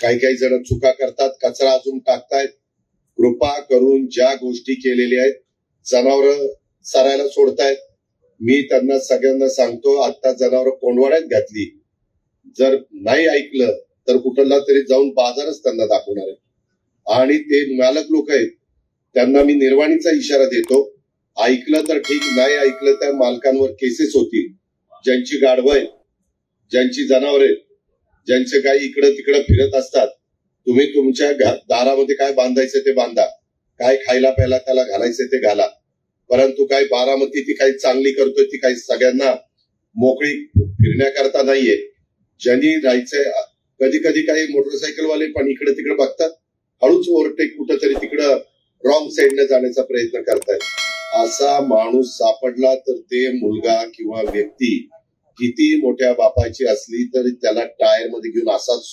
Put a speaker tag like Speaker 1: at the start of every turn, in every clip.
Speaker 1: काही काही जण चुका करतात, कचरा अजून टाकतायत. कृपा करून ज्या गोष्टी केलेल्या आहेत, जनावर चरायला सोडतायत, मी त्यांना सगळ्यांना सांगतो, आता जनावर कोंडवाड्यात घातली, जर नाही ऐकलं तर कुठला तरी जाऊन बाजारच त्यांना दाखवणार आहे. आणि ते मालक लोक आहेत, त्यांना मी निर्वाणीचा इशारा देतो, ऐकलं तर ठीक, नाही ऐकलं तर मालकांवर केसेस होतील. ज्यांची गाढवं आहेत, ज्यांची जनावर आहेत, ज्यांचे गाई इकडं तिकडं फिरत असतात, तुम्ही तुमच्या दारामध्ये काय बांधायचं ते बांधा, काय खायला प्यायला त्याला घालायचं ते घाला. परंतु काय बारामती ती काही चांगली करतोय, ती काही सगळ्यांना मोकळी फिरण्याकरता नाहीये. ज्यांनी राहायचंय, कधी कधी काही मोटरसायकलवाले पण इकडे तिकडे बघतात, हळूच ओव्हरटेक कुठंतरी तिकडं रॉंग साईडने जाण्याचा प्रयत्न करतायत. असा माणूस सापडला तर ते मुलगा किंवा व्यक्ती किती मोठ्या बापाची असली तरी त्याला टायर मध्ये घेऊन असाच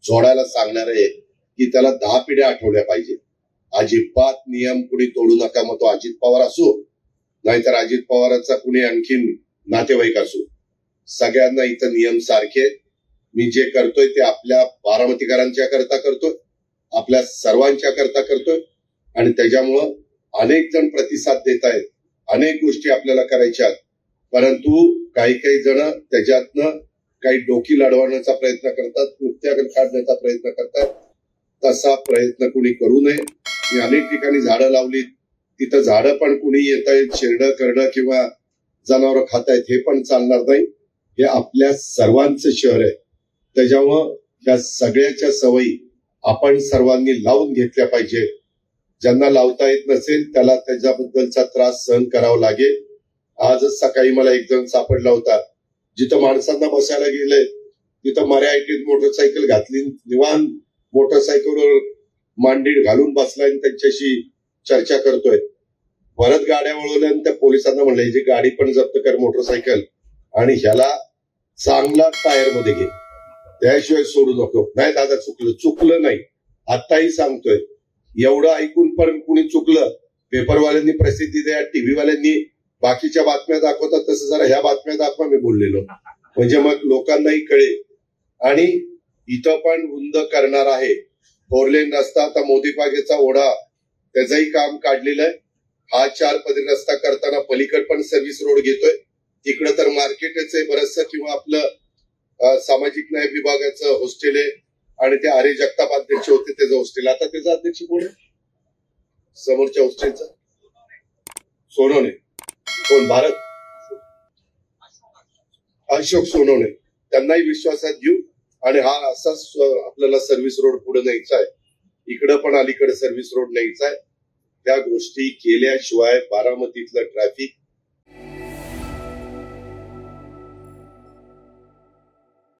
Speaker 1: जोडायला सांगणार आहे की त्याला 10 पिढ्या आठवल्या पाहिजे. अजिबात नियम कुणी तोडू नका, मग तो अजित पवार असो नाहीतर अजित पवारांचा कुणी आणखीन नातेवाईक असो, सगळ्यांना इथं नियम सारखे. मी जे करतोय ते आपल्या बारामतीकरांच्या करता करतोय, आपल्या सर्वांच्या करता करतोय आणि त्याच्यामुळं अनेक जण प्रतिसाद देत आहेत. अनेक गोष्टी आपल्याला करायच्या, परंतु काही काही जण त्याच्यातनं काही डोकी लढवण्याचा प्रयत्न करतात, कृत्याकडे काढण्याचा प्रयत्न करतात. तसा प्रयत्न कुणी करू नये. मी अनेक ठिकाणी झाडं लावली, तिथं झाडं पण कुणी येत आहेत, शेरडं करडं किंवा जनावर खातायत, हे पण चालणार नाही. हे आपल्या सर्वांचं शहर आहे, त्याच्यामुळं या सगळ्याच्या सवयी आपण सर्वांनी लावून घेतल्या पाहिजे. ज्यांना लावता येत नसेल त्याला त्याच्याबद्दलचा त्रास सहन करावा लागेल. आजच सकाळी मला एक जण सापडला होता, जिथं माणसांना बसायला गेलंय तिथं मर्यादित मोटरसायकल घातली, निवांत मोटरसायकलवर मांडीड घालून बसलाय आणि त्यांच्याशी चर्चा करतोय. परत गाड्या वळवल्या आणि त्या पोलिसांना म्हणलं, ह्याची गाडी पण जप्त कर मोटरसायकल आणि ह्याला चांगला टायर मध्ये घे, त्याशिवाय सोडू नको. नाही दादा, चुकलं नाही, आताही सांगतोय. एवढं ऐकून पण कुणी चुकलं, पेपरवाल्यांनी प्रसिद्धी द्या, टीव्हीवाल्यांनी बाकीच्या बातम्या दाखवतात, तसं जरा ह्या बातम्या दाखवा मी बोललेलो, म्हणजे मग लोकांनाही कळेल. आणि इथं पण रुंद करणार आहे 4 लेन रस्ता. आता मोदी पागेचा ओढा त्याचंही काम काढलेलं आहे. हा 4 पदरी रस्ता करताना पलीकड पण सर्व्हिस रोड घेतोय. तिकडं तर मार्केटच आहे बरचसं, किंवा आपलं सामाजिक न्याय विभागाचं हॉस्टेल आहे आणि ते आर्य जगताप अध्यक्ष होते त्याचं हॉस्टेल. आता त्याचा अध्यक्ष कोण आहे समोरच्या हॉस्टेलचा? सोनवणे. कोण? भारत अशोक सोनवणे. त्यांनाही विश्वासात घेऊ आणि हा असाच आपल्याला सर्व्हिस रोड पुढे न्यायचा आहे. इकडं पण अलीकडे सर्व्हिस रोड न्यायचा आहे. त्या गोष्टी केल्याशिवाय बारामतीतलं ट्रॅफिक